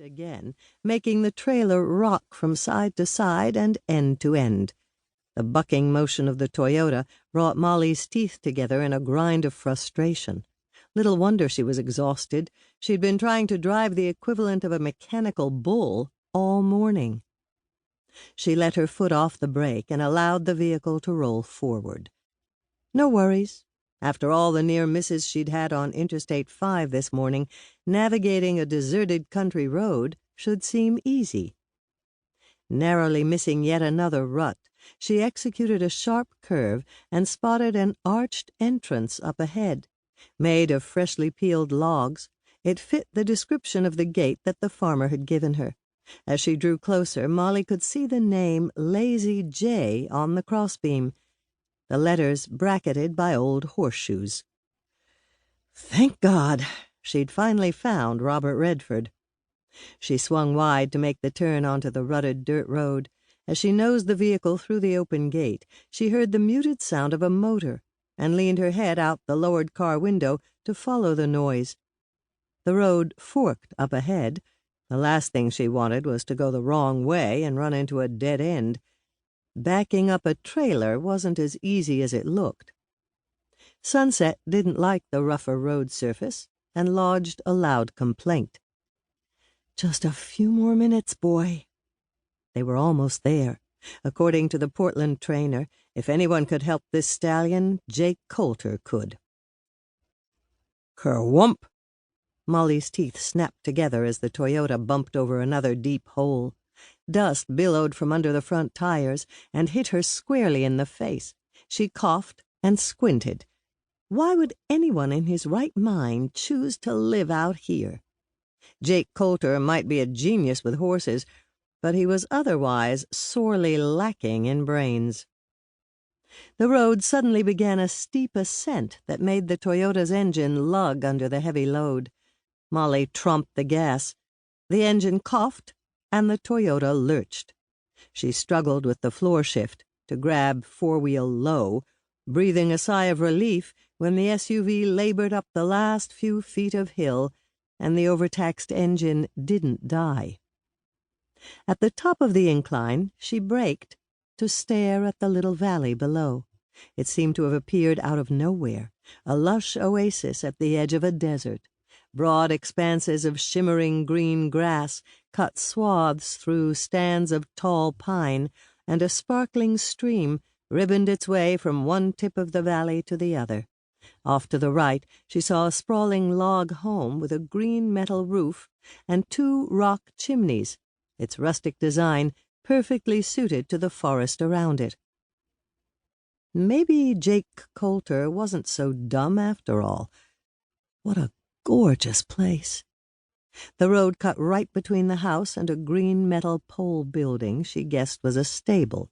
again, making the trailer rock from side to side and end to end. The bucking motion of the Toyota brought Molly's teeth together in a grind of frustration. Little wonder she was exhausted. She'd been trying to drive the equivalent of a mechanical bull all morning. She let her foot off the brake and allowed the vehicle to roll forward. No worries. After all the near misses she'd had on Interstate 5 this morning, navigating a deserted country road should seem easy. Narrowly missing yet another rut, she executed a sharp curve and spotted an arched entrance up ahead. Made of freshly peeled logs, it fit the description of the gate that the farmer had given her. As she drew closer, Molly could see the name Lazy J on the crossbeam, the letters bracketed by old horseshoes. Thank God! She'd finally found Robert Redford. She swung wide to make the turn onto the rutted dirt road. As she nosed the vehicle through the open gate, she heard the muted sound of a motor and leaned her head out the lowered car window to follow the noise. The road forked up ahead. The last thing she wanted was to go the wrong way and run into a dead end. Backing up a trailer wasn't as easy as it looked. Sunset didn't like the rougher road surface and lodged a loud complaint. Just a few more minutes, boy. They were almost there. According to the Portland trainer, if anyone could help this stallion, Jake Coulter could. Kerwhump! Molly's teeth snapped together as the Toyota bumped over another deep hole. Dust billowed from under the front tires and hit her squarely in the face. She coughed and squinted. Why would anyone in his right mind choose to live out here? Jake Coulter might be a genius with horses, but he was otherwise sorely lacking in brains. The road suddenly began a steep ascent that made the Toyota's engine lug under the heavy load. Molly trumped the gas. The engine coughed, and the Toyota lurched. She struggled with the floor shift to grab four-wheel low, breathing a sigh of relief when the SUV labored up the last few feet of hill and the overtaxed engine didn't die. At the top of the incline, she braked to stare at the little valley below. It seemed to have appeared out of nowhere, a lush oasis at the edge of a desert. Broad expanses of shimmering green grass cut swaths through stands of tall pine, and a sparkling stream ribboned its way from one tip of the valley to the other. Off to the right, she saw a sprawling log home with a green metal roof and two rock chimneys, its rustic design perfectly suited to the forest around it. Maybe Jake Coulter wasn't so dumb after all. What a gorgeous place. The road cut right between the house and a green metal pole building she guessed was a stable.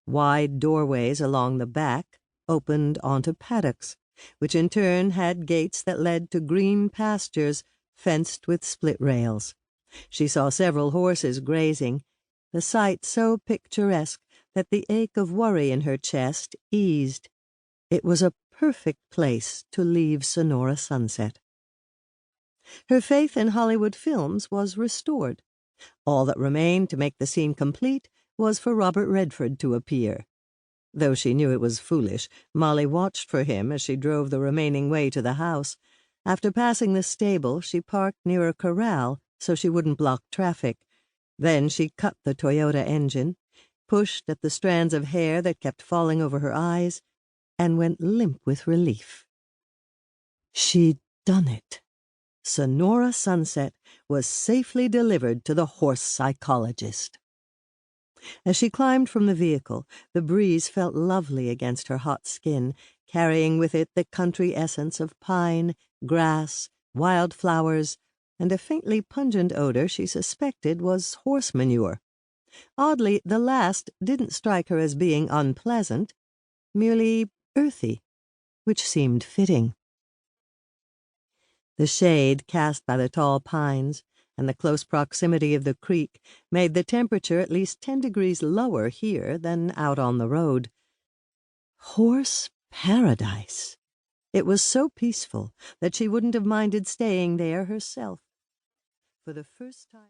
Wide doorways along the back opened onto paddocks, which in turn had gates that led to green pastures fenced with split rails. She saw several horses grazing, the sight so picturesque that the ache of worry in her chest eased. It was a perfect place to leave Sonora Sunset. Her faith in Hollywood films was restored. All that remained to make the scene complete was for Robert Redford to appear. Though she knew it was foolish, Molly watched for him as she drove the remaining way to the house. After passing the stable, she parked near a corral so she wouldn't block traffic. Then she cut the Toyota engine, pushed at the strands of hair that kept falling over her eyes, and went limp with relief. She'd done it. Sonora Sunset was safely delivered to the horse psychologist. As she climbed from the vehicle, the breeze felt lovely against her hot skin, carrying with it the country essence of pine, grass, wild flowers, and a faintly pungent odor she suspected was horse manure. Oddly, the last didn't strike her as being unpleasant, merely earthy, which seemed fitting. The shade cast by the tall pines and the close proximity of the creek made the temperature at least 10 degrees lower here than out on the road. Horse paradise. It was so peaceful that she wouldn't have minded staying there herself. For the first time